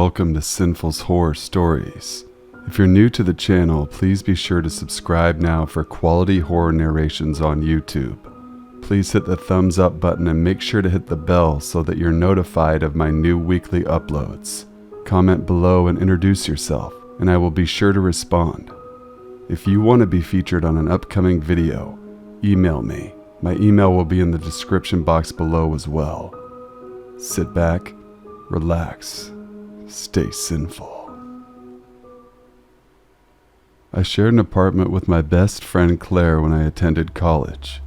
welcome to Sinful's Horror Stories. If you're new to the channel, please be sure to subscribe now for quality horror narrations on YouTube. Please hit the thumbs up button and make sure to hit the bell so that you're notified of my new weekly uploads. Comment below and introduce yourself, and I will be sure to respond. If you want to be featured on an upcoming video, email me. My email will be in the description box below as well. Sit back, relax, stay sinful. I shared an apartment with my best friend Claire when I attended college.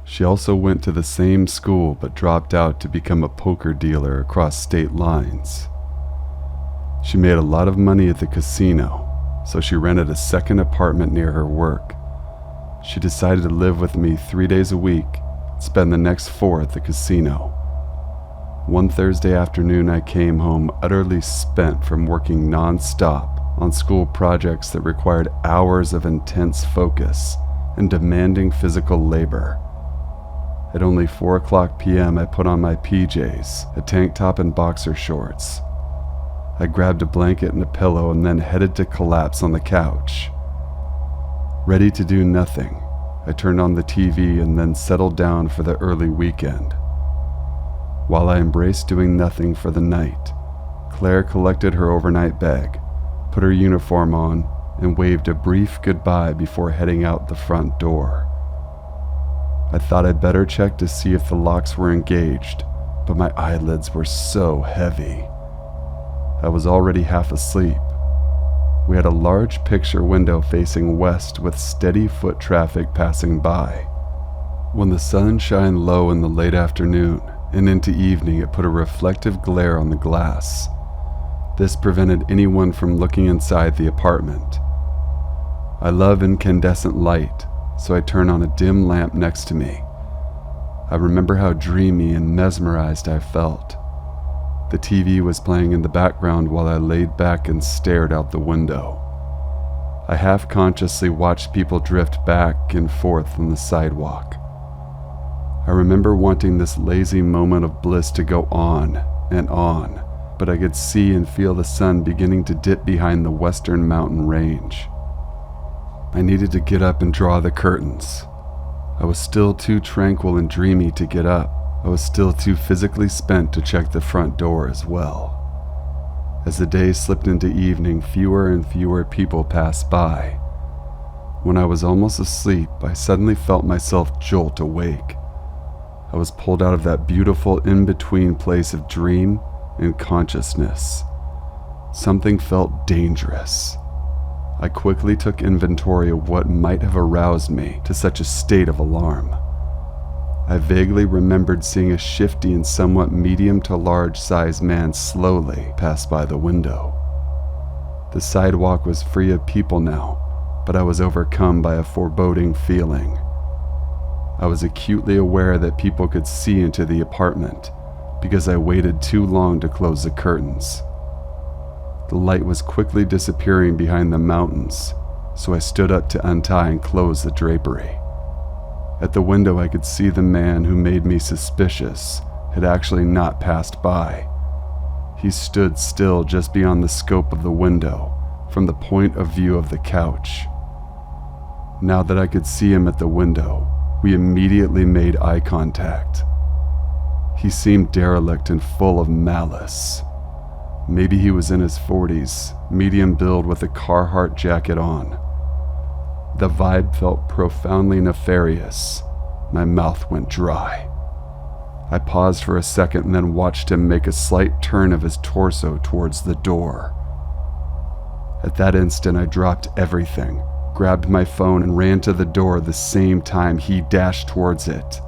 She also went to the same school but dropped out to become a poker dealer across state lines. She made a lot of money at the casino, so she rented a second apartment near her work. She decided to live with me 3 days a week, spend the next 4 at the casino. One Thursday afternoon, I came home utterly spent from working non-stop on school projects that required hours of intense focus and demanding physical labor. At only 4:00 p.m., I put on my PJs, a tank top and boxer shorts. I grabbed a blanket and a pillow and then headed to collapse on the couch. Ready to do nothing, I turned on the TV and then settled down for the early weekend. While I embraced doing nothing for the night, Claire collected her overnight bag, put her uniform on, and waved a brief goodbye before heading out the front door. I thought I'd better check to see if the locks were engaged, but my eyelids were so heavy. I was already half asleep. We had a large picture window facing west with steady foot traffic passing by. When the sun shined low in the late afternoon and into evening, it put a reflective glare on the glass. This prevented anyone from looking inside the apartment. I love incandescent light, so I turned on a dim lamp next to me. I remember how dreamy and mesmerized I felt. The TV was playing in the background while I laid back and stared out the window. I half-consciously watched people drift back and forth on the sidewalk. I remember wanting this lazy moment of bliss to go on, but I could see and feel the sun beginning to dip behind the western mountain range. I needed to get up and draw the curtains. I was still too tranquil and dreamy to get up. I was still too physically spent to check the front door as well. As the day slipped into evening, fewer and fewer people passed by. When I was almost asleep, I suddenly felt myself jolt awake. I was pulled out of that beautiful in-between place of dream and consciousness. Something felt dangerous. I quickly took inventory of what might have aroused me to such a state of alarm. I vaguely remembered seeing a shifty and somewhat medium to large-sized man slowly pass by the window. The sidewalk was free of people now, but I was overcome by a foreboding feeling. I was acutely aware that people could see into the apartment because I waited too long to close the curtains. The light was quickly disappearing behind the mountains, so I stood up to untie and close the drapery. At the window, I could see the man who made me suspicious had actually not passed by. He stood still just beyond the scope of the window, from the point of view of the couch. Now that I could see him at the window, we immediately made eye contact. He seemed derelict and full of malice. Maybe he was in his 40s, medium build with a Carhartt jacket on. The vibe felt profoundly nefarious. My mouth went dry. I paused for a second and then watched him make a slight turn of his torso towards the door. At that instant, I dropped everything, grabbed my phone, and ran to the door the same time he dashed towards it.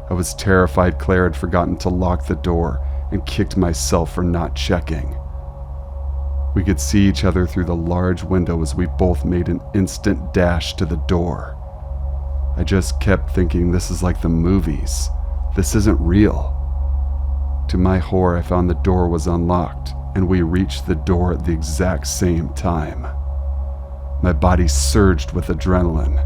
I was terrified Claire had forgotten to lock the door and kicked myself for not checking. We could see each other through the large window as we both made an instant dash to the door. I just kept thinking, this is like the movies. This isn't real. To my horror, I found the door was unlocked, and we reached the door at the exact same time. My body surged with adrenaline.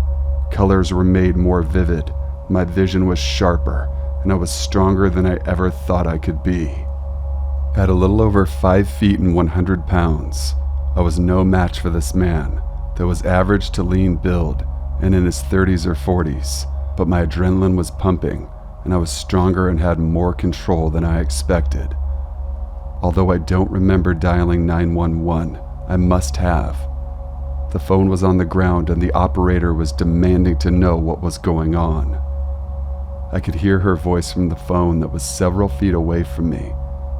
Colors were made more vivid, my vision was sharper, and I was stronger than I ever thought I could be. At a little over 5 feet and 100 pounds, I was no match for this man that was average to lean build and in his 30s or 40s, but my adrenaline was pumping and I was stronger and had more control than I expected. Although I don't remember dialing 911, I must have. The phone was on the ground and the operator was demanding to know what was going on. I could hear her voice from the phone that was several feet away from me,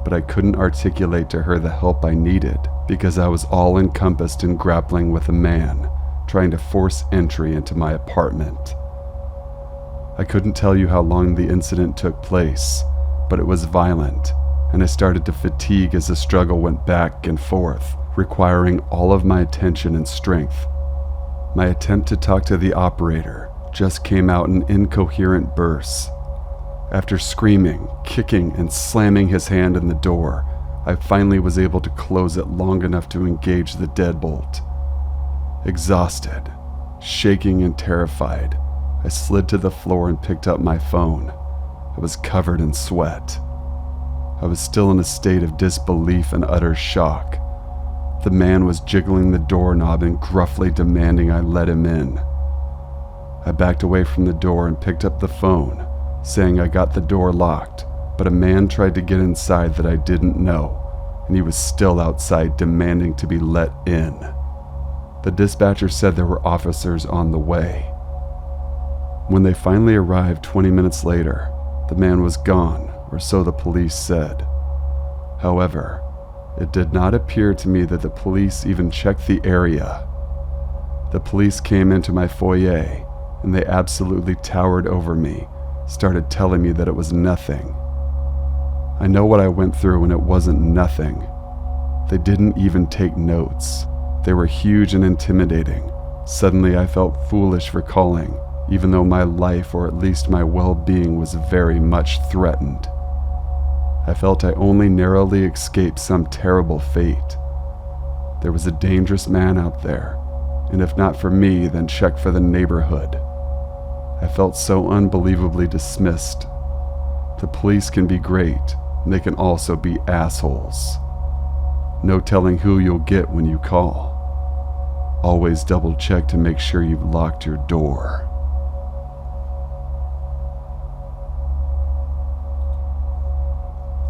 but I couldn't articulate to her the help I needed because I was all encompassed in grappling with a man trying to force entry into my apartment. I couldn't tell you how long the incident took place, but it was violent, and I started to fatigue as the struggle went back and forth, requiring all of my attention and strength. My attempt to talk to the operator just came out in incoherent bursts. After screaming, kicking, and slamming his hand in the door, I finally was able to close it long enough to engage the deadbolt. Exhausted, shaking and terrified, I slid to the floor and picked up my phone. I was covered in sweat. I was still in a state of disbelief and utter shock. The man was jiggling the doorknob and gruffly demanding I let him in. I backed away from the door and picked up the phone, saying I got the door locked, but a man tried to get inside that I didn't know, and he was still outside demanding to be let in. The dispatcher said there were officers on the way. When they finally arrived 20 minutes later, the man was gone, or so the police said. However, it did not appear to me that the police even checked the area. The police came into my foyer, and they absolutely towered over me, started telling me that it was nothing. I know what I went through and it wasn't nothing. They didn't even take notes. They were huge and intimidating. Suddenly I felt foolish for calling, even though my life or at least my well-being was very much threatened. I felt I only narrowly escaped some terrible fate. There was a dangerous man out there, and if not for me, then check for the neighborhood. I felt so unbelievably dismissed. The police can be great, and they can also be assholes. No telling who you'll get when you call. Always double check to make sure you've locked your door.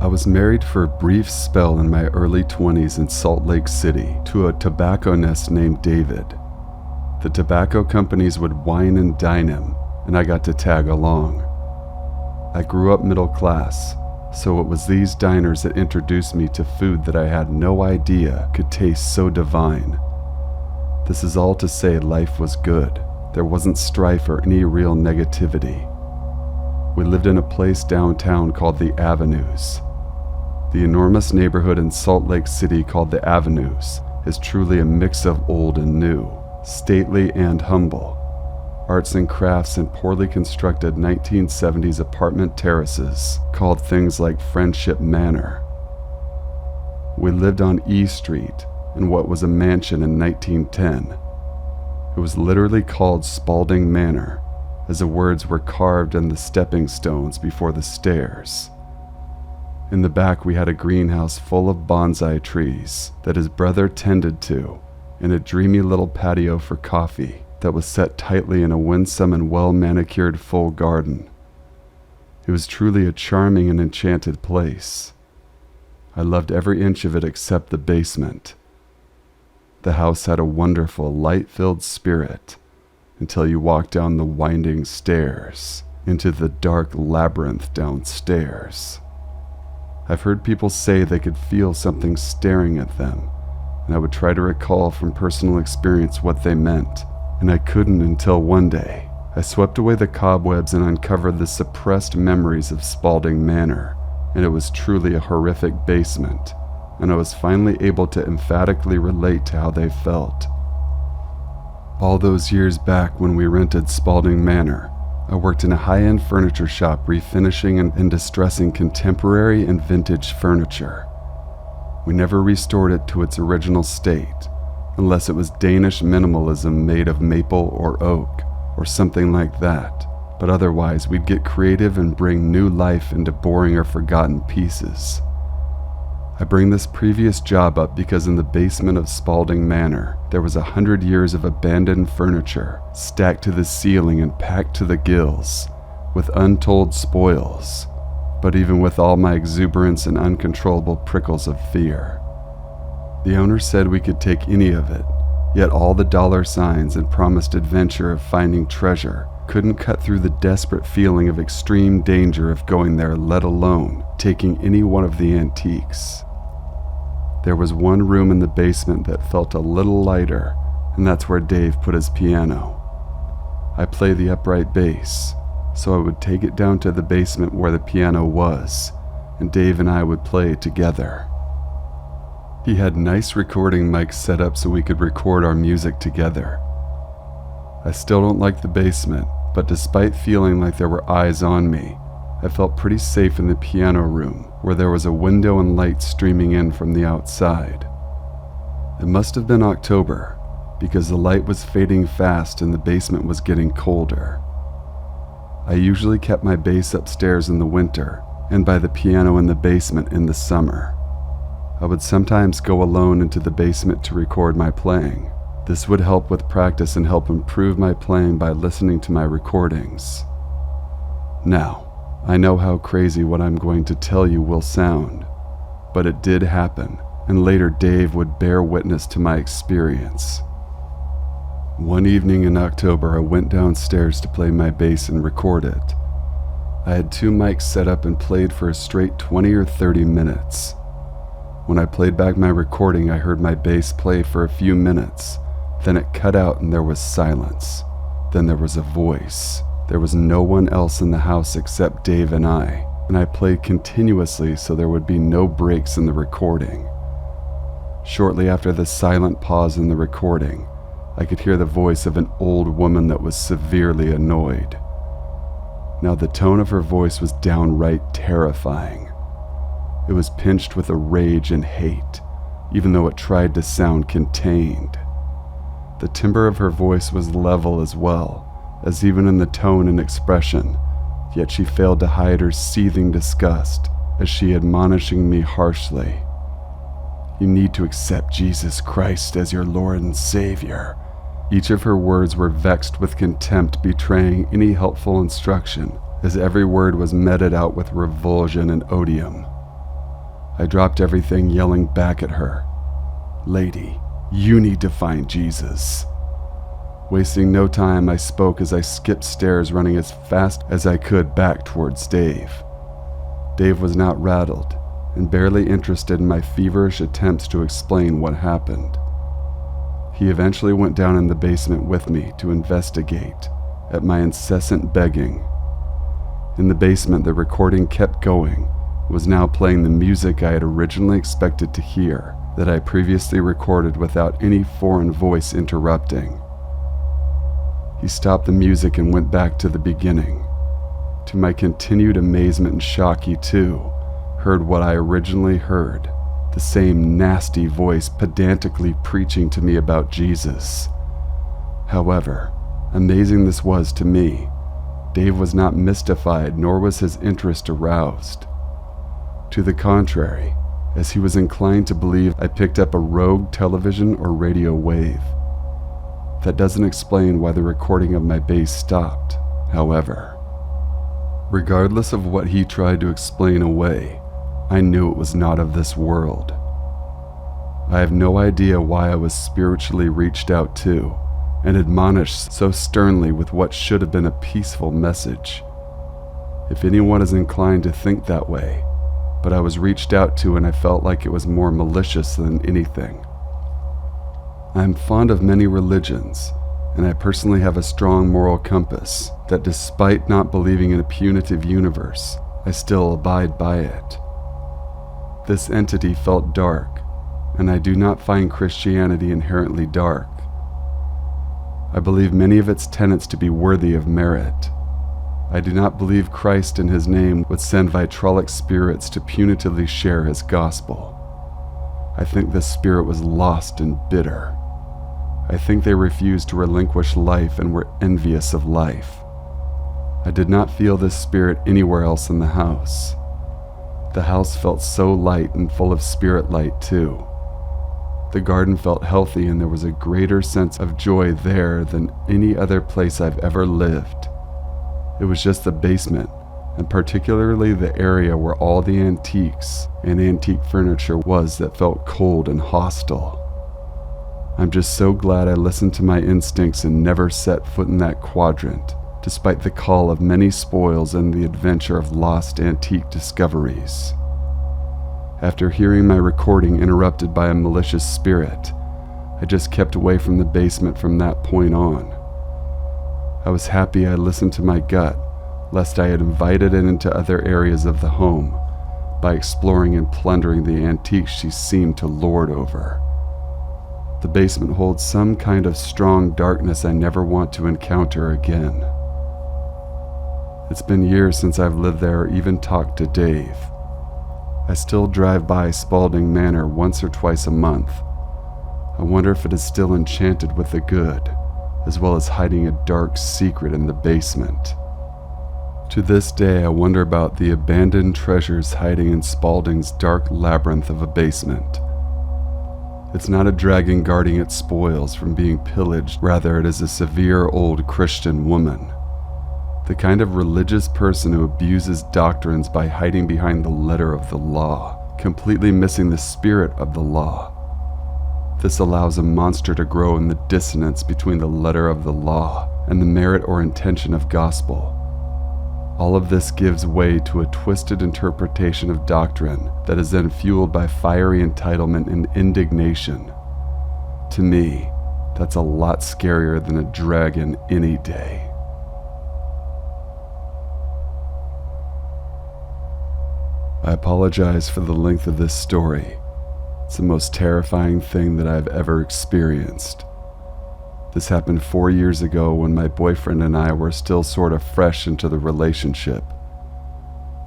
I was married for a brief spell in my early 20s in Salt Lake City to a tobacconist named David. The tobacco companies would wine and dine him, and I got to tag along. I grew up middle class, so it was these diners that introduced me to food that I had no idea could taste so divine. This is all to say life was good. There wasn't strife or any real negativity. We lived in a place downtown called the Avenues. The enormous neighborhood in Salt Lake City called the Avenues is truly a mix of old and new, stately and humble. Arts and crafts and poorly constructed 1970s apartment terraces called things like Friendship Manor. We lived on E Street in what was a mansion in 1910. It was literally called Spaulding Manor, as the words were carved in the stepping stones before the stairs. In the back we had a greenhouse full of bonsai trees that his brother tended to, and a dreamy little patio for coffee that was set tightly in a winsome and well-manicured full garden. It was truly a charming and enchanted place. I loved every inch of it except the basement. The house had a wonderful, light-filled spirit until you walked down the winding stairs into the dark labyrinth downstairs. I've heard people say they could feel something staring at them, and I would try to recall from personal experience what they meant, and I couldn't until one day I swept away the cobwebs and uncovered the suppressed memories of Spaulding Manor, and it was truly a horrific basement, and I was finally able to emphatically relate to how they felt. All those years back when we rented Spaulding Manor, I worked in a high-end furniture shop refinishing and distressing contemporary and vintage furniture. We never restored it to its original state, unless it was Danish minimalism made of maple or oak, or something like that, but otherwise we'd get creative and bring new life into boring or forgotten pieces. I bring this previous job up because in the basement of Spaulding Manor, there was 100 years of abandoned furniture stacked to the ceiling and packed to the gills with untold spoils, but even with all my exuberance and uncontrollable prickles of fear. The owner said we could take any of it, yet all the dollar signs and promised adventure of finding treasure couldn't cut through the desperate feeling of extreme danger of going there, let alone taking any one of the antiques. There was one room in the basement that felt a little lighter, and that's where Dave put his piano. I play the upright bass, so I would take it down to the basement where the piano was, and Dave and I would play together. He had nice recording mics set up so we could record our music together. I still don't like the basement, but despite feeling like there were eyes on me, I felt pretty safe in the piano room where there was a window and light streaming in from the outside. It must have been October because the light was fading fast and the basement was getting colder. I usually kept my bass upstairs in the winter and by the piano in the basement in the summer. I would sometimes go alone into the basement to record my playing. This would help with practice and help improve my playing by listening to my recordings. Now, I know how crazy what I'm going to tell you will sound, but it did happen, and later Dave would bear witness to my experience. One evening in October, I went downstairs to play my bass and record it. I had 2 mics set up and played for a straight 20 or 30 minutes. When I played back my recording, I heard my bass play for a few minutes. Then it cut out and there was silence. Then there was a voice. There was no one else in the house except Dave and I played continuously so there would be no breaks in the recording. Shortly after the silent pause in the recording, I could hear the voice of an old woman that was severely annoyed. Now the tone of her voice was downright terrifying. It was pinched with a rage and hate, even though it tried to sound contained. The timbre of her voice was level as well, as even in the tone and expression, yet she failed to hide her seething disgust as she admonishing me harshly. You need to accept Jesus Christ as your Lord and Savior. Each of her words were vexed with contempt, betraying any helpful instruction, as every word was meted out with revulsion and odium. I dropped everything, yelling back at her, "Lady, you need to find Jesus." Wasting no time, I spoke as I skipped stairs, running as fast as I could back towards Dave. Dave was not rattled, and barely interested in my feverish attempts to explain what happened. He eventually went down in the basement with me to investigate, at my incessant begging. In the basement, the recording kept going, was now playing the music I had originally expected to hear, that I previously recorded without any foreign voice interrupting. He stopped the music and went back to the beginning. To my continued amazement and shock, he too heard what I originally heard, the same nasty voice pedantically preaching to me about Jesus. However, amazing this was to me, Dave was not mystified, nor was his interest aroused. To the contrary, as he was inclined to believe I picked up a rogue television or radio wave. That doesn't explain why the recording of my bass stopped, however. Regardless of what he tried to explain away, I knew it was not of this world. I have no idea why I was spiritually reached out to and admonished so sternly with what should have been a peaceful message. If anyone is inclined to think that way, but I was reached out to and I felt like it was more malicious than anything. I am fond of many religions, and I personally have a strong moral compass that despite not believing in a punitive universe, I still abide by it. This entity felt dark, and I do not find Christianity inherently dark. I believe many of its tenets to be worthy of merit. I do not believe Christ in his name would send vitrolic spirits to punitively share his gospel. I think this spirit was lost and bitter. I think they refused to relinquish life and were envious of life. I did not feel this spirit anywhere else in the house. The house felt so light and full of spirit light too. The garden felt healthy and there was a greater sense of joy there than any other place I've ever lived. It was just the basement, and particularly the area where all the antiques and antique furniture was that felt cold and hostile. I'm just so glad I listened to my instincts and never set foot in that quadrant, despite the call of many spoils and the adventure of lost antique discoveries. After hearing my recording interrupted by a malicious spirit, I just kept away from the basement from that point on. I was happy I listened to my gut, lest I had invited it into other areas of the home by exploring and plundering the antiques she seemed to lord over. The basement holds some kind of strong darkness I never want to encounter again. It's been years since I've lived there or even talked to Dave. I still drive by Spaulding Manor once or twice a month. I wonder if it is still enchanted with the good, as well as hiding a dark secret in the basement. To this day, I wonder about the abandoned treasures hiding in Spaulding's dark labyrinth of a basement. It's not a dragon guarding its spoils from being pillaged, rather it is a severe old Christian woman. The kind of religious person who abuses doctrines by hiding behind the letter of the law, completely missing the spirit of the law. This allows a monster to grow in the dissonance between the letter of the law and the merit or intention of gospel. All of this gives way to a twisted interpretation of doctrine that is then fueled by fiery entitlement and indignation. To me, that's a lot scarier than a dragon any day. I apologize for the length of this story. It's the most terrifying thing that I've ever experienced. This happened 4 years ago when my boyfriend and I were still sort of fresh into the relationship.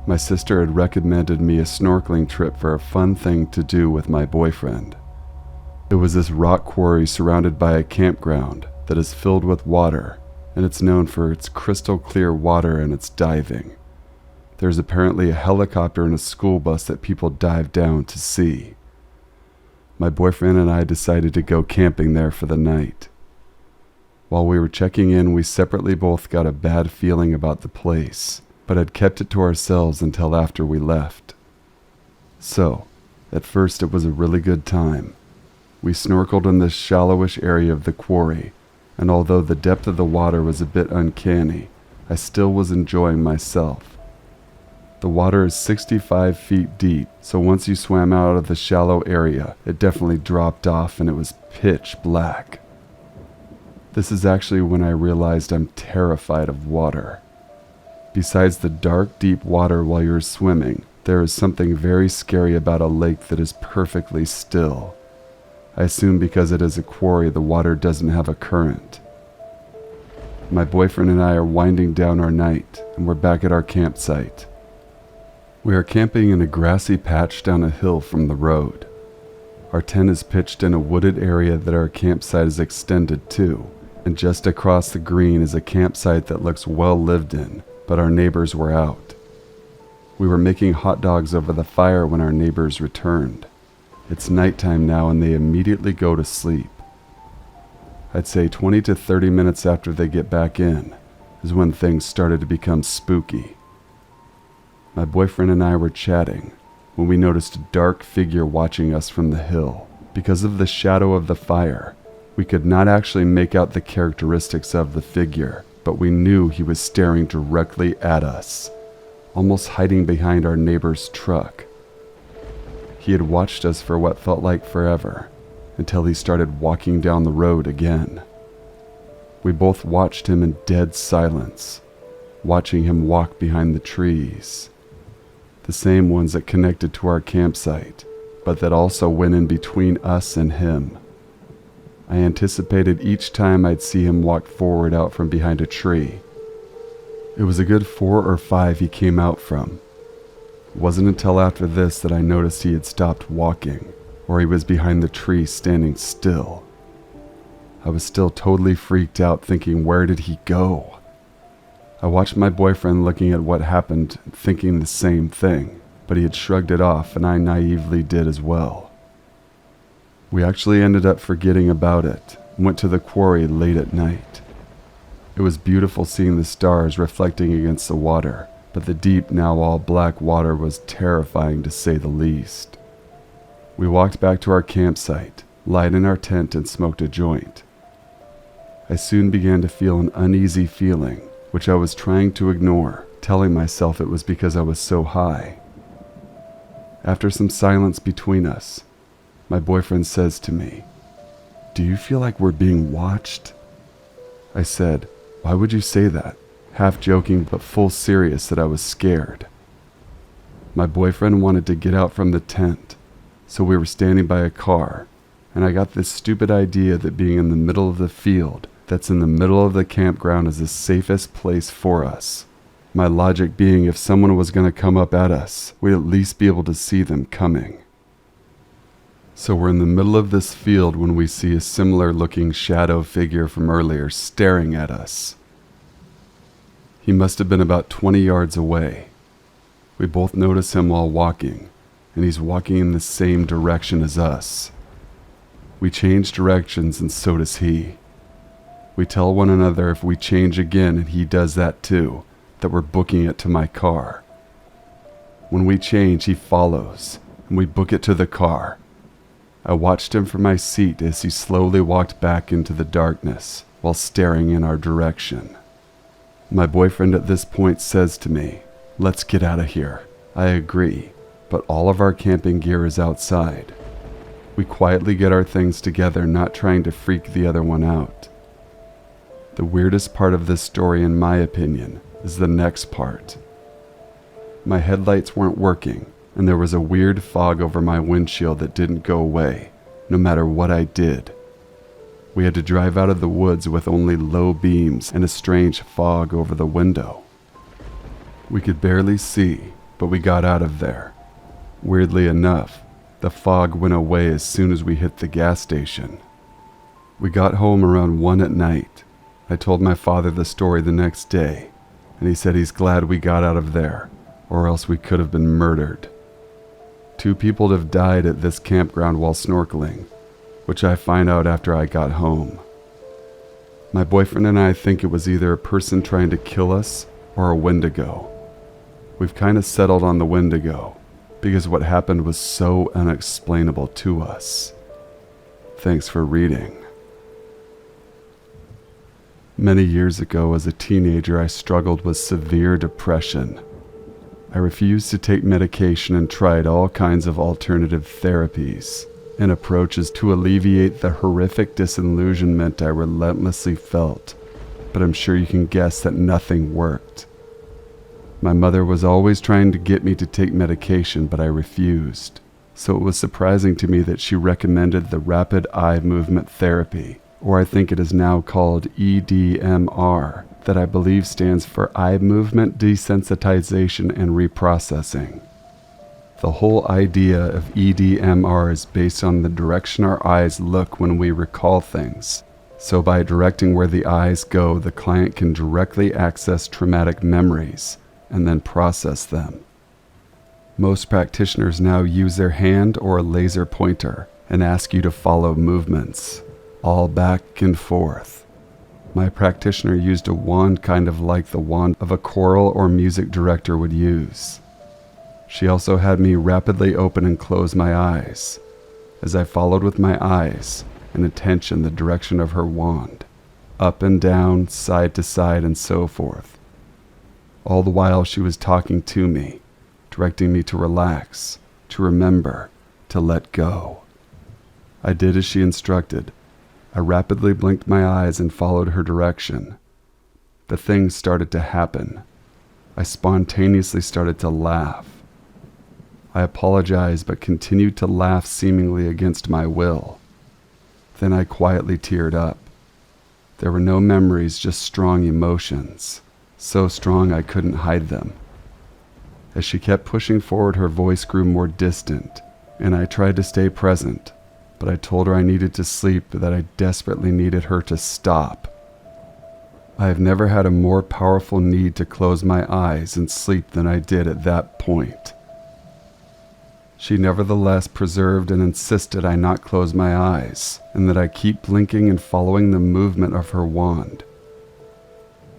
My sister had recommended me a snorkeling trip for a fun thing to do with my boyfriend. It was this rock quarry surrounded by a campground that is filled with water, and it's known for its crystal clear water and its diving. There's apparently a helicopter and a school bus that people dive down to see. My boyfriend and I decided to go camping there for the night. While we were checking in, we separately both got a bad feeling about the place, but had kept it to ourselves until after we left. So, at first it was a really good time. We snorkeled in this shallowish area of the quarry, and although the depth of the water was a bit uncanny, I still was enjoying myself. The water is 65 feet deep, so once you swam out of the shallow area, it definitely dropped off and it was pitch black. This is actually when I realized I'm terrified of water. Besides the dark, deep water while you're swimming, there is something very scary about a lake that is perfectly still. I assume because it is a quarry, the water doesn't have a current. My boyfriend and I are winding down our night, and we're back at our campsite. We are camping in a grassy patch down a hill from the road. Our tent is pitched in a wooded area that our campsite is extended to, and just across the green is a campsite that looks well lived in, but our neighbors were out. We were making hot dogs over the fire when our neighbors returned. It's nighttime now and they immediately go to sleep. I'd say 20 to 30 minutes after they get back in is when things started to become spooky. My boyfriend and I were chatting when we noticed a dark figure watching us from the hill. Because of the shadow of the fire, we could not actually make out the characteristics of the figure, but we knew he was staring directly at us, almost hiding behind our neighbor's truck. He had watched us for what felt like forever, until he started walking down the road again. We both watched him in dead silence, watching him walk behind the trees. The same ones that connected to our campsite, but that also went in between us and him. I anticipated each time I'd see him walk forward out from behind a tree. It was a good 4 or 5 he came out from. It wasn't until after this that I noticed he had stopped walking, or he was behind the tree standing still. I was still totally freaked out, thinking, where did he go? I watched my boyfriend looking at what happened, thinking the same thing. but he had shrugged it off, and I naively did as well. We actually ended up forgetting about it and went to the quarry late at night. It was beautiful seeing the stars reflecting against the water, but the deep, now all black water was terrifying to say the least. We walked back to our campsite, lied in our tent, and smoked a joint. I soon began to feel an uneasy feeling, which I was trying to ignore, telling myself it was because I was so high. After some silence between us, my boyfriend says to me, "Do you feel like we're being watched?" I said, "Why would you say that?" half joking but full serious that I was scared. My boyfriend wanted to get out from the tent, so we were standing by a car, and I got this stupid idea that being in the middle of the field that's in the middle of the campground is the safest place for us. My logic being if someone was going to come up at us, we'd at least be able to see them coming. So we're in the middle of this field when we see a similar looking shadow figure from earlier staring at us. He must have been about 20 yards away. We both notice him while walking, and he's walking in the same direction as us. We change directions, and so does he. We tell one another if we change again and he does that too, that we're booking it to my car. When we change, he follows, and we book it to the car. I watched him from my seat as he slowly walked back into the darkness while staring in our direction. My boyfriend at this point says to me, "Let's get out of here." I agree, but all of our camping gear is outside. We quietly get our things together, not trying to freak the other one out. The weirdest part of this story, in my opinion, is the next part. My headlights weren't working, and there was a weird fog over my windshield that didn't go away, no matter what I did. We had to drive out of the woods with only low beams and a strange fog over the window. We could barely see, but we got out of there. Weirdly enough, the fog went away as soon as we hit the gas station. We got home around 1 at night. I told my father the story the next day, and he said he's glad we got out of there, or else we could have been murdered. 2 people have died at this campground while snorkeling, which I find out after I got home. My boyfriend and I think it was either a person trying to kill us or a Wendigo. We've kind of settled on the Wendigo, because what happened was so unexplainable to us. Thanks for reading. Many years ago, as a teenager, I struggled with severe depression. I refused to take medication and tried all kinds of alternative therapies and approaches to alleviate the horrific disillusionment I relentlessly felt, but I'm sure you can guess that nothing worked. My mother was always trying to get me to take medication, but I refused, so it was surprising to me that she recommended the rapid eye movement therapy, or I think it is now called EDMR, that I believe stands for eye movement desensitization and reprocessing. The whole idea of EDMR is based on the direction our eyes look when we recall things. So by directing where the eyes go, the client can directly access traumatic memories and then process them. Most practitioners now use their hand or a laser pointer and ask you to follow movements, all back and forth. My practitioner used a wand kind of like the wand of a choral or music director would use. She also had me rapidly open and close my eyes, as I followed with my eyes and attention the direction of her wand, up and down, side to side, and so forth. All the while she was talking to me, directing me to relax, to remember, to let go. I did as she instructed. I rapidly blinked my eyes and followed her direction. The things started to happen. I spontaneously started to laugh. I apologized but continued to laugh seemingly against my will. Then I quietly teared up. There were no memories, just strong emotions. So strong I couldn't hide them. As she kept pushing forward, her voice grew more distant, and I tried to stay present, but I told her I needed to sleep, that I desperately needed her to stop. I have never had a more powerful need to close my eyes and sleep than I did at that point. She nevertheless preserved and insisted I not close my eyes, and that I keep blinking and following the movement of her wand.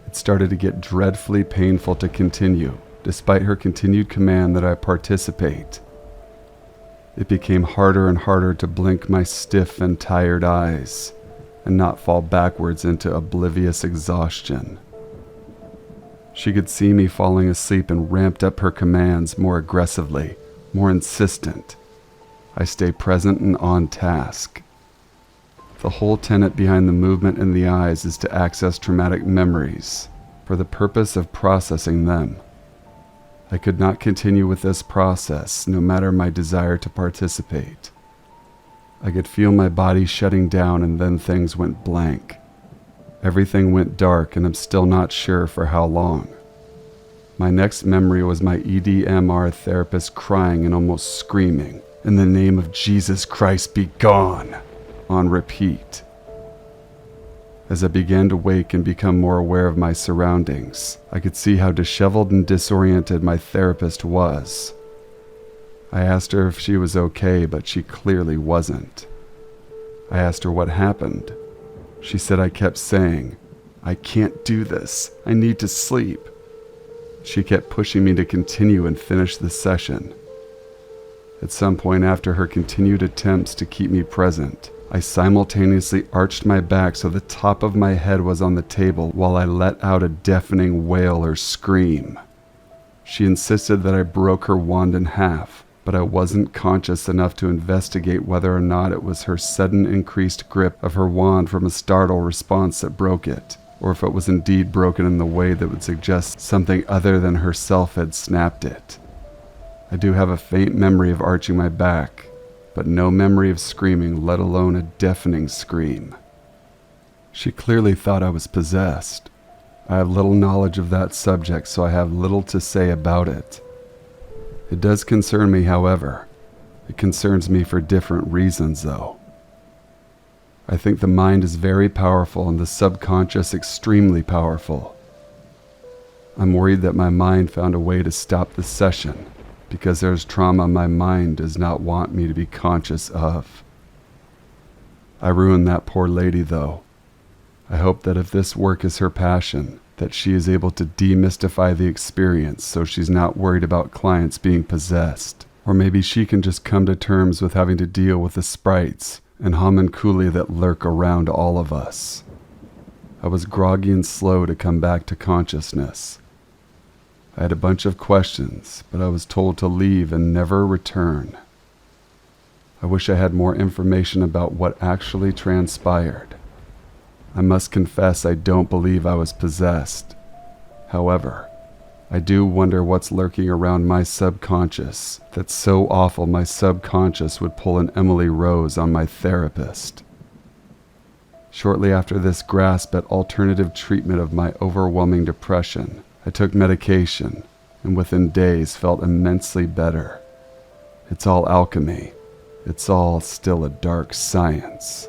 It started to get dreadfully painful to continue, despite her continued command that I participate. It became harder and harder to blink my stiff and tired eyes, and not fall backwards into oblivious exhaustion. She could see me falling asleep and ramped up her commands more aggressively, more insistent. I stay present and on task. The whole tenet behind the movement in the eyes is to access traumatic memories for the purpose of processing them. I could not continue with this process, no matter my desire to participate. I could feel my body shutting down, and then things went blank. Everything went dark, and I'm still not sure for how long. My next memory was my EDMR therapist crying and almost screaming, "In the name of Jesus Christ, be gone!" on repeat. As I began to wake and become more aware of my surroundings, I could see how disheveled and disoriented my therapist was. I asked her if she was okay, but she clearly wasn't. I asked her what happened. She said I kept saying, "I can't do this. I need to sleep." She kept pushing me to continue and finish the session. At some point after her continued attempts to keep me present, I simultaneously arched my back so the top of my head was on the table while I let out a deafening wail or scream. She insisted that I broke her wand in half, but I wasn't conscious enough to investigate whether or not it was her sudden increased grip of her wand from a startle response that broke it, or if it was indeed broken in the way that would suggest something other than herself had snapped it. I do have a faint memory of arching my back, but no memory of screaming, let alone a deafening scream. She clearly thought I was possessed. I have little knowledge of that subject, so I have little to say about it. It does concern me, however. It concerns me for different reasons, though. I think the mind is very powerful and the subconscious extremely powerful. I'm worried that my mind found a way to stop the session, because there's trauma my mind does not want me to be conscious of. I ruined that poor lady, though. I hope that if this work is her passion, that she is able to demystify the experience so she's not worried about clients being possessed. Or maybe she can just come to terms with having to deal with the sprites and homunculi that lurk around all of us. I was groggy and slow to come back to consciousness. I had a bunch of questions, but I was told to leave and never return. I wish I had more information about what actually transpired. I must confess I don't believe I was possessed. However, I do wonder what's lurking around my subconscious that's so awful my subconscious would pull an Emily Rose on my therapist. Shortly after this grasp at alternative treatment of my overwhelming depression, I took medication, and within days felt immensely better. It's all alchemy. It's all still a dark science.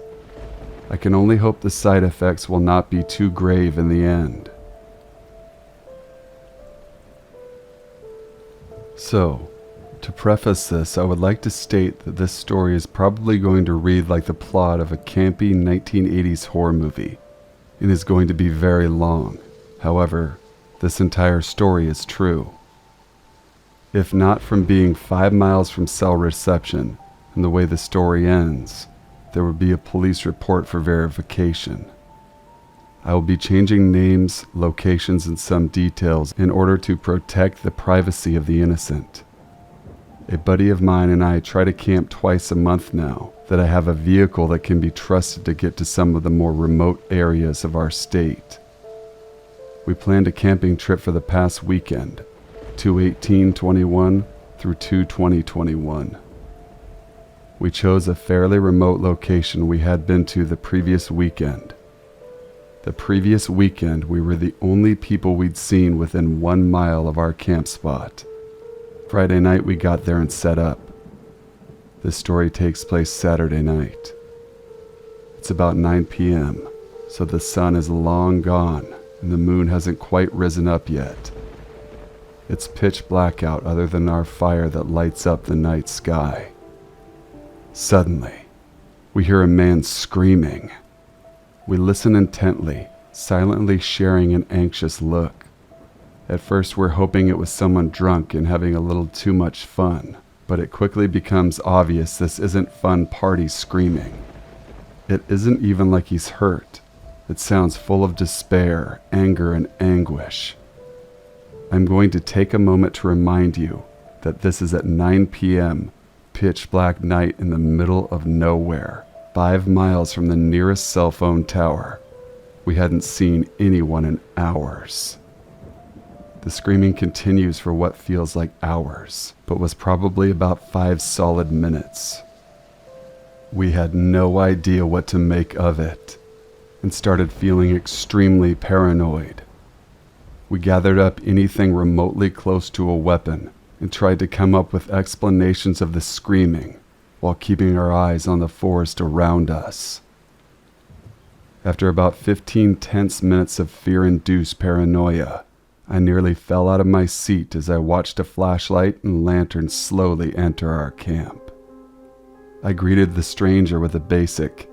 I can only hope the side effects will not be too grave in the end. So, to preface this, I would like to state that this story is probably going to read like the plot of a campy 1980s horror movie, and is going to be very long. However, this entire story is true. If not from being 5 miles from cell reception and the way the story ends, there would be a police report for verification. I will be changing names, locations, and some details in order to protect the privacy of the innocent. A buddy of mine and I try to camp twice a month now that I have a vehicle that can be trusted to get to some of the more remote areas of our state. We planned a camping trip for the past weekend, 2/18/21 through 2/20/21. We chose a fairly remote location we had been to the previous weekend. The previous weekend, we were the only people we'd seen within 1 mile of our camp spot. Friday night, we got there and set up. This story takes place Saturday night. It's about 9 p.m., so the sun is long gone and the moon hasn't quite risen up yet. It's pitch black out other than our fire that lights up the night sky. Suddenly, we hear a man screaming. We listen intently, silently sharing an anxious look. At first, we're hoping it was someone drunk and having a little too much fun, but it quickly becomes obvious this isn't fun party screaming. It isn't even like he's hurt. It sounds full of despair, anger, and anguish. I'm going to take a moment to remind you that this is at 9 p.m., pitch black night in the middle of nowhere, 5 miles from the nearest cell phone tower. We hadn't seen anyone in hours. The screaming continues for what feels like hours, but was probably about 5 solid minutes. We had no idea what to make of it, and started feeling extremely paranoid. We gathered up anything remotely close to a weapon and tried to come up with explanations of the screaming while keeping our eyes on the forest around us. After about 15 tense minutes of fear-induced paranoia, I nearly fell out of my seat as I watched a flashlight and lantern slowly enter our camp. I greeted the stranger with a basic,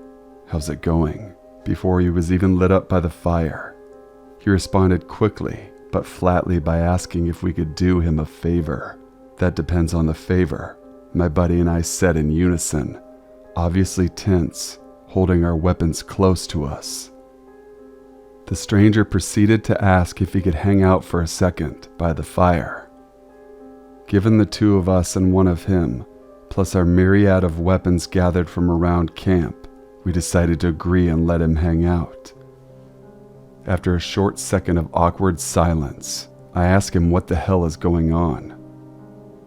"How's it going?" before he was even lit up by the fire. He responded quickly, but flatly by asking if we could do him a favor. "That depends on the favor," my buddy and I said in unison, obviously tense, holding our weapons close to us. The stranger proceeded to ask if he could hang out for a second by the fire. Given the 2 of us and 1 of him, plus our myriad of weapons gathered from around camp, we decided to agree and let him hang out. After a short second of awkward silence, I ask him what the hell is going on.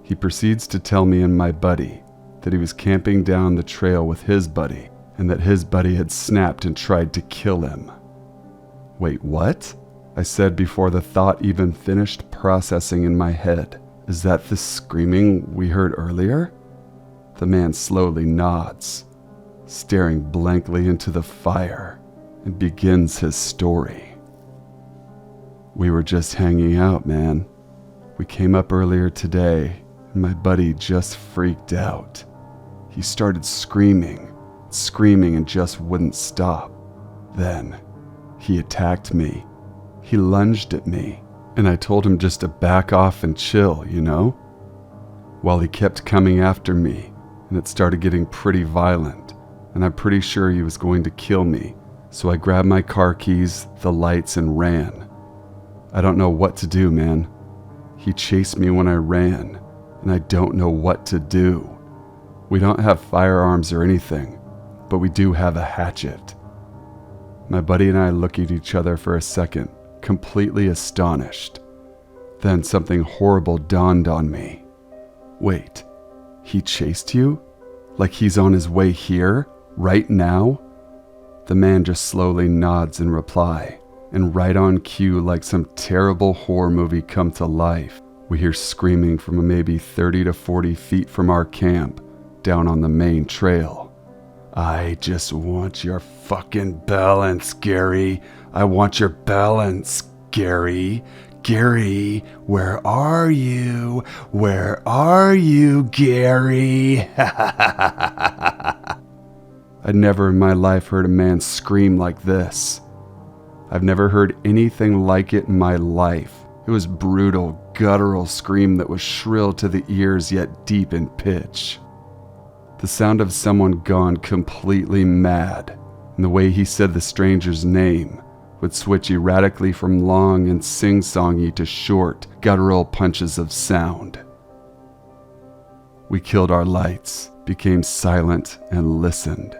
He proceeds to tell me and my buddy that he was camping down the trail with his buddy and that his buddy had snapped and tried to kill him. "Wait, what?" I said before the thought even finished processing in my head. "Is that the screaming we heard earlier?" The man slowly nods, staring blankly into the fire, and begins his story. "We were just hanging out, man. We came up earlier today, and my buddy just freaked out. He started screaming, and just wouldn't stop. Then, he attacked me. He lunged at me, and I told him just to back off and chill, you know? Well, he kept coming after me, and it started getting pretty violent, and I'm pretty sure he was going to kill me, so I grabbed my car keys, the lights, and ran. I don't know what to do, man. He chased me when I ran, and I don't know what to do. We don't have firearms or anything, but we do have a hatchet." My buddy and I look at each other for a second, completely astonished. Then something horrible dawned on me. "Wait, he chased you? Like he's on his way here, right now?" The man just slowly nods in reply, and right on cue, like some terrible horror movie come to life, we hear screaming from maybe 30 to 40 feet from our camp, down on the main trail. "I just want your fucking balance, Gary. I want your balance, Gary. Gary, where are you? Where are you, Gary?" I'd never in my life heard a man scream like this. I've never heard anything like it in my life. It was brutal, guttural scream that was shrill to the ears yet deep in pitch. The sound of someone gone completely mad, and the way he said the stranger's name would switch erratically from long and sing-songy to short, guttural punches of sound. We killed our lights, became silent, and listened.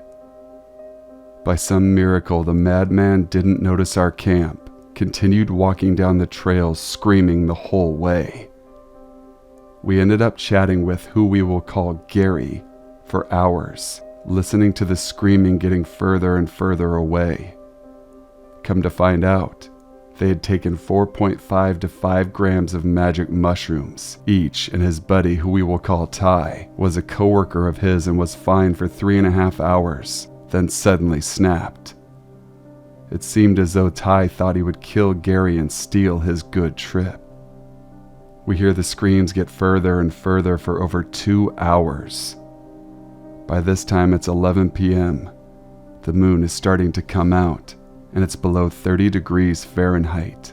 By some miracle, the madman didn't notice our camp, continued walking down the trail screaming the whole way. We ended up chatting with who we will call Gary for hours, listening to the screaming getting further and further away. Come to find out, they had taken 4.5 to 5 grams of magic mushrooms each, and his buddy, who we will call Ty, was a coworker of his and was fine for 3.5 hours, then suddenly snapped. It seemed as though Ty thought he would kill Gary and steal his good trip. We hear the screams get further and further for over 2 hours. By this time it's 11 p.m. The moon is starting to come out, and it's below 30 degrees Fahrenheit.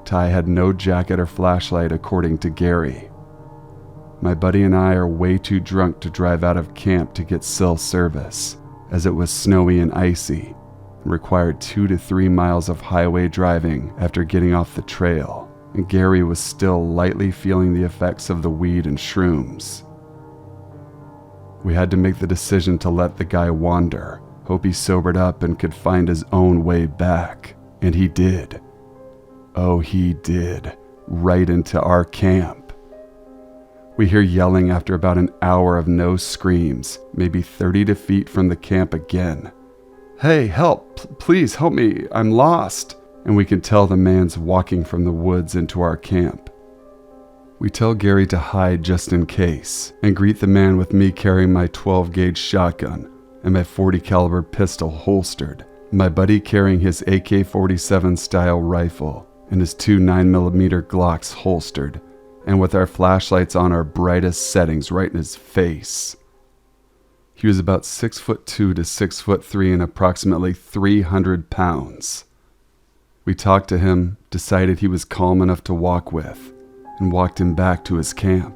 Ty had no jacket or flashlight according to Gary. My buddy and I are way too drunk to drive out of camp to get cell service, as it was snowy and icy, and required 2 to 3 miles of highway driving after getting off the trail, and Gary was still lightly feeling the effects of the weed and shrooms. We had to make the decision to let the guy wander, hope he sobered up and could find his own way back, and he did. Oh, he did, right into our camp. We hear yelling after about an hour of no screams, maybe 30 feet from the camp again. "Hey, help, please help me, I'm lost." And we can tell the man's walking from the woods into our camp. We tell Gary to hide just in case, and greet the man with me carrying my 12-gauge shotgun and my .40 caliber pistol holstered, my buddy carrying his AK-47 style rifle and his 2 9mm Glocks holstered, and with our flashlights on our brightest settings right in his face. He was about 6'2" to 6'3" and approximately 300 pounds. We talked to him, decided he was calm enough to walk with, and walked him back to his camp.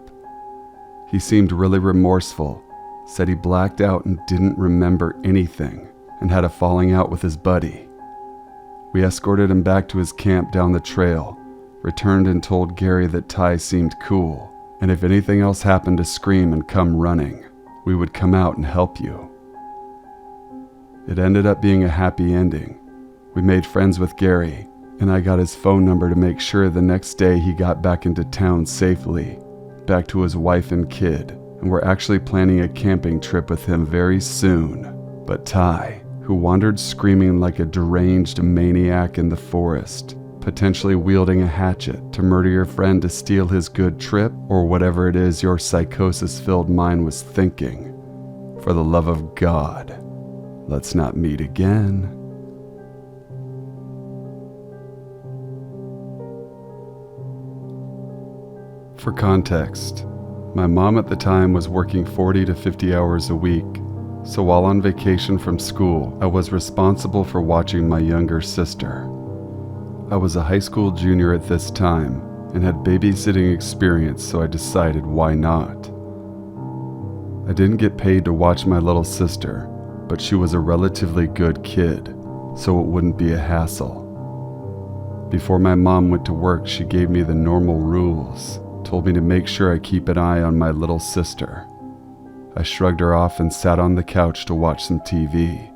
He seemed really remorseful, said he blacked out and didn't remember anything, and had a falling out with his buddy. We escorted him back to his camp down the trail, returned and told Gary that Ty seemed cool, and if anything else happened to scream and come running, we would come out and help you. It ended up being a happy ending. We made friends with Gary, and I got his phone number to make sure the next day he got back into town safely, back to his wife and kid, and we're actually planning a camping trip with him very soon. But Ty, who wandered screaming like a deranged maniac in the forest, potentially wielding a hatchet to murder your friend to steal his good trip, or whatever it is your psychosis-filled mind was thinking, for the love of God, let's not meet again. For context, my mom at the time was working 40 to 50 hours a week, so while on vacation from school, I was responsible for watching my younger sister. I was a high school junior at this time and had babysitting experience, so I decided why not. I didn't get paid to watch my little sister, but she was a relatively good kid, so it wouldn't be a hassle. Before my mom went to work, she gave me the normal rules, told me to make sure I keep an eye on my little sister. I shrugged her off and sat on the couch to watch some TV.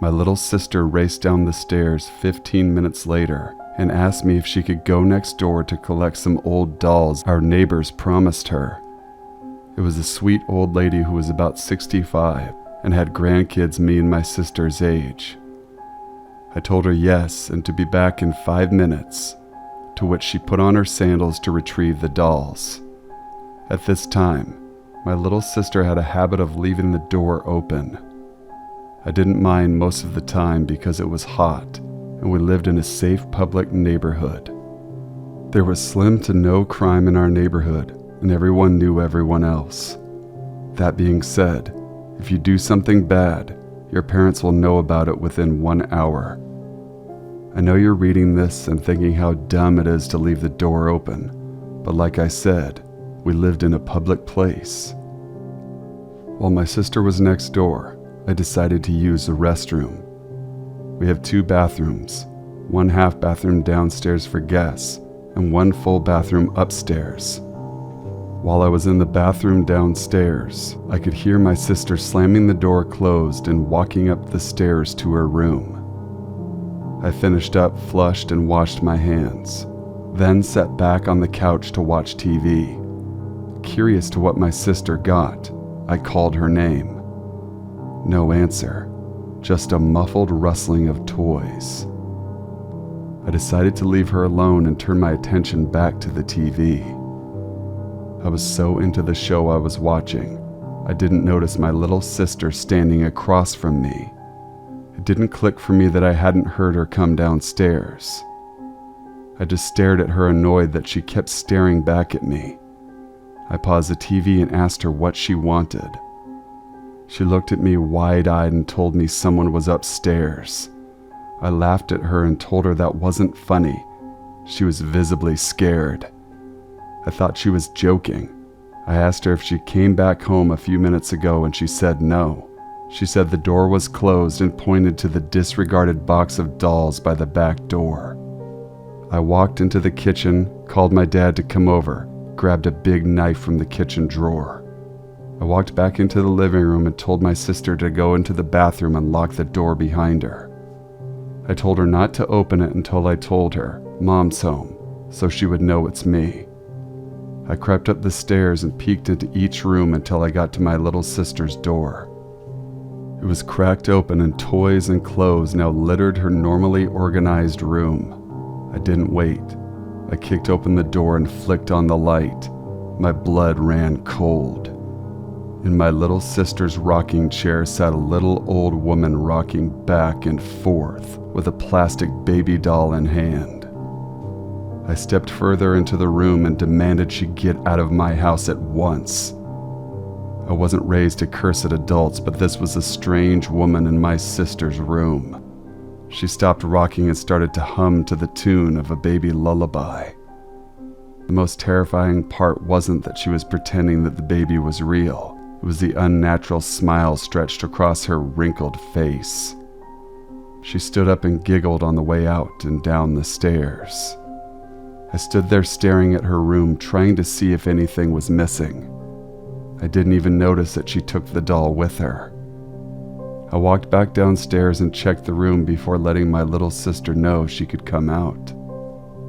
My little sister raced down the stairs 15 minutes later and asked me if she could go next door to collect some old dolls our neighbors promised her. It was a sweet old lady who was about 65 and had grandkids me and my sister's age. I told her yes and to be back in 5 minutes, to which she put on her sandals to retrieve the dolls. At this time, my little sister had a habit of leaving the door open. I didn't mind most of the time because it was hot and we lived in a safe public neighborhood. There was slim to no crime in our neighborhood and everyone knew everyone else. That being said, if you do something bad, your parents will know about it within 1 hour. I know you're reading this and thinking how dumb it is to leave the door open, but like I said, we lived in a public place. While my sister was next door, I decided to use the restroom. We have 2 bathrooms, 1 half bathroom downstairs for guests, and 1 full bathroom upstairs. While I was in the bathroom downstairs, I could hear my sister slamming the door closed and walking up the stairs to her room. I finished up, flushed, and washed my hands, then sat back on the couch to watch TV. Curious to what my sister got, I called her name. No answer, just a muffled rustling of toys. I decided to leave her alone and turn my attention back to the TV. I was so into the show I was watching, I didn't notice my little sister standing across from me. It didn't click for me that I hadn't heard her come downstairs. I just stared at her, annoyed that she kept staring back at me. I paused the TV and asked her what she wanted. She looked at me wide-eyed and told me someone was upstairs. I laughed at her and told her that wasn't funny. She was visibly scared. I thought she was joking. I asked her if she came back home a few minutes ago and she said no. She said the door was closed and pointed to the disregarded box of dolls by the back door. I walked into the kitchen, called my dad to come over, grabbed a big knife from the kitchen drawer. I walked back into the living room and told my sister to go into the bathroom and lock the door behind her. I told her not to open it until I told her, "Mom's home," so she would know it's me. I crept up the stairs and peeked into each room until I got to my little sister's door. It was cracked open and toys and clothes now littered her normally organized room. I didn't wait. I kicked open the door and flicked on the light. My blood ran cold. In my little sister's rocking chair sat a little old woman rocking back and forth with a plastic baby doll in hand. I stepped further into the room and demanded she get out of my house at once. I wasn't raised to curse at adults, but this was a strange woman in my sister's room. She stopped rocking and started to hum to the tune of a baby lullaby. The most terrifying part wasn't that she was pretending that the baby was real. It was the unnatural smile stretched across her wrinkled face. She stood up and giggled on the way out and down the stairs. I stood there staring at her room, trying to see if anything was missing. I didn't even notice that she took the doll with her. I walked back downstairs and checked the room before letting my little sister know she could come out.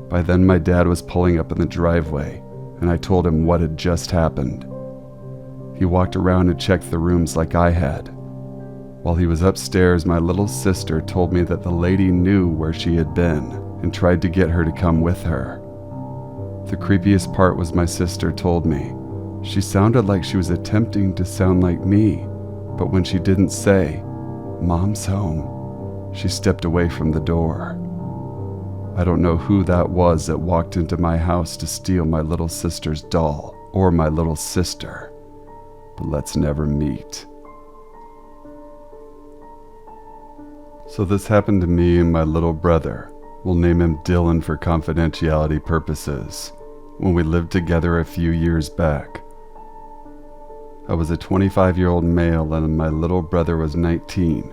By then my dad was pulling up in the driveway, and I told him what had just happened. He walked around and checked the rooms like I had. While he was upstairs, my little sister told me that the lady knew where she had been and tried to get her to come with her. The creepiest part was my sister told me she sounded like she was attempting to sound like me, but when she didn't say, "Mom's home," she stepped away from the door. I don't know who that was that walked into my house to steal my little sister's doll or my little sister, but let's never meet. So this happened to me and my little brother, we'll name him Dylan for confidentiality purposes, when we lived together a few years back. I was a 25-year-old male and my little brother was 19.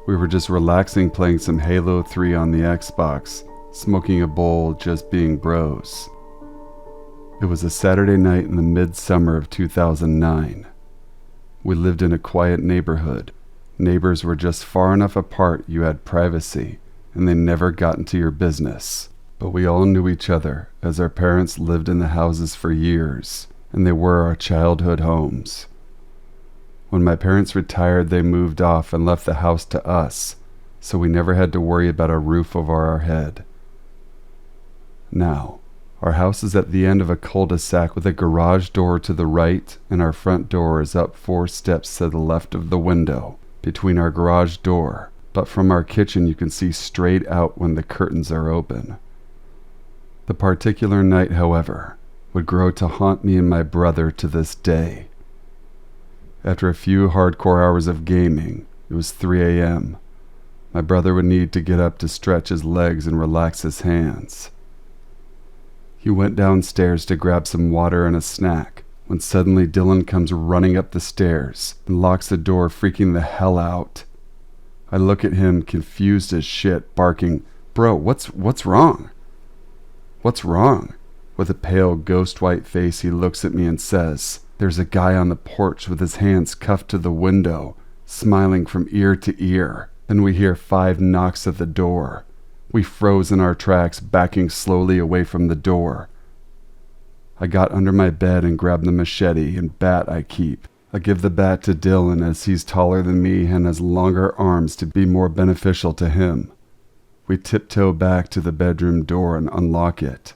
We were just relaxing playing some Halo 3 on the Xbox, smoking a bowl, just being bros. It was a Saturday night in the midsummer of 2009. We lived in a quiet neighborhood. Neighbors were just far enough apart you had privacy, and they never got into your business. But we all knew each other, as our parents lived in the houses for years, and they were our childhood homes. When my parents retired, they moved off and left the house to us, so we never had to worry about a roof over our head. Now, our house is at the end of a cul-de-sac with a garage door to the right, and our front door is up 4 steps to the left of the window, between our garage door, but from our kitchen you can see straight out when the curtains are open. The particular night, however, would grow to haunt me and my brother to this day. After a few hardcore hours of gaming, it was 3 a.m. My brother would need to get up to stretch his legs and relax his hands. He went downstairs to grab some water and a snack, when suddenly Dylan comes running up the stairs and locks the door, freaking the hell out. I look at him, confused as shit, barking, "Bro, what's wrong? What's wrong?" With a pale, ghost-white face, he looks at me and says, "There's a guy on the porch with his hands cuffed to the window, smiling from ear to ear." Then we hear 5 knocks at the door. We froze in our tracks, backing slowly away from the door. I got under my bed and grabbed the machete and bat I keep. I give the bat to Dylan as he's taller than me and has longer arms to be more beneficial to him. We tiptoe back to the bedroom door and unlock it.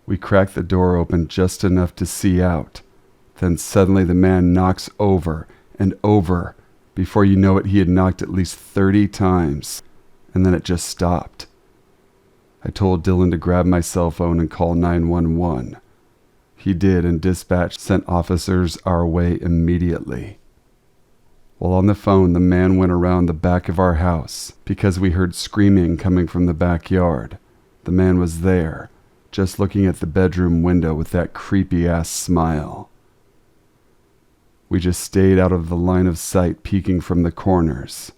We crack the door open just enough to see out. Then suddenly the man knocks over and over. Before you know it, he had knocked at least 30 times, and then it just stopped. I told Dylan to grab my cell phone and call 911. He did, and dispatch sent officers our way immediately. While on the phone, the man went around the back of our house because we heard screaming coming from the backyard. The man was there, just looking at the bedroom window with that creepy-ass smile. We just stayed out of the line of sight, peeking from the corners.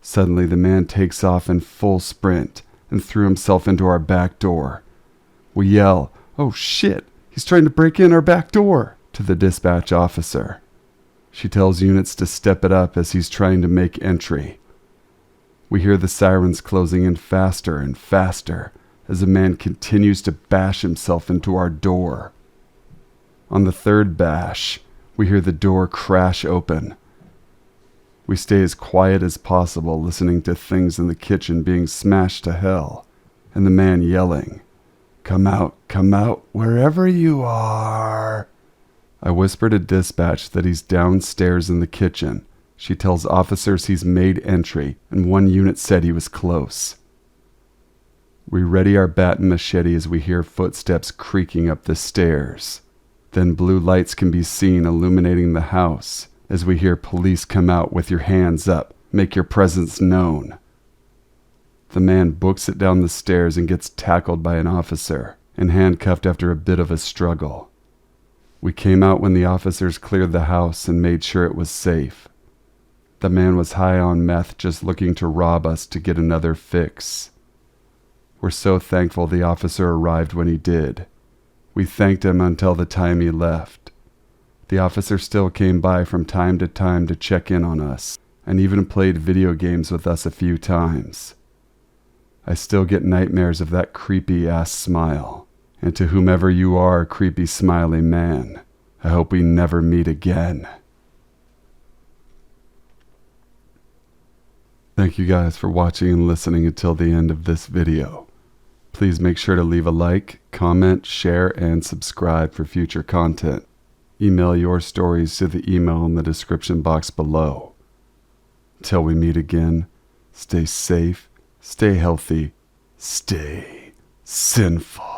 Suddenly, the man takes off in full sprint and threw himself into our back door. We yell, "Oh shit, he's trying to break in our back door," to the dispatch officer. She tells units to step it up as he's trying to make entry. We hear the sirens closing in faster and faster as the man continues to bash himself into our door. On the third bash, we hear the door crash open. We stay as quiet as possible, listening to things in the kitchen being smashed to hell, and the man yelling, come out, wherever you are." I whisper to dispatch that he's downstairs in the kitchen. She tells officers he's made entry, and one unit said he was close. We ready our bat and machete as we hear footsteps creaking up the stairs. Then blue lights can be seen illuminating the house as we hear police come out with your hands up, make your presence known. The man books it down the stairs and gets tackled by an officer and handcuffed after a bit of a struggle. We came out when the officers cleared the house and made sure it was safe. The man was high on meth, just looking to rob us to get another fix. We're so thankful the officer arrived when he did. We thanked him until the time he left. The officer still came by from time to time to check in on us, and even played video games with us a few times. I still get nightmares of that creepy-ass smile. And to whomever you are, creepy smiley man, I hope we never meet again. Thank you guys for watching and listening until the end of this video. Please make sure to leave a like, comment, share, and subscribe for future content. Email your stories to the email in the description box below. Till we meet again, stay safe, stay healthy, stay sinful.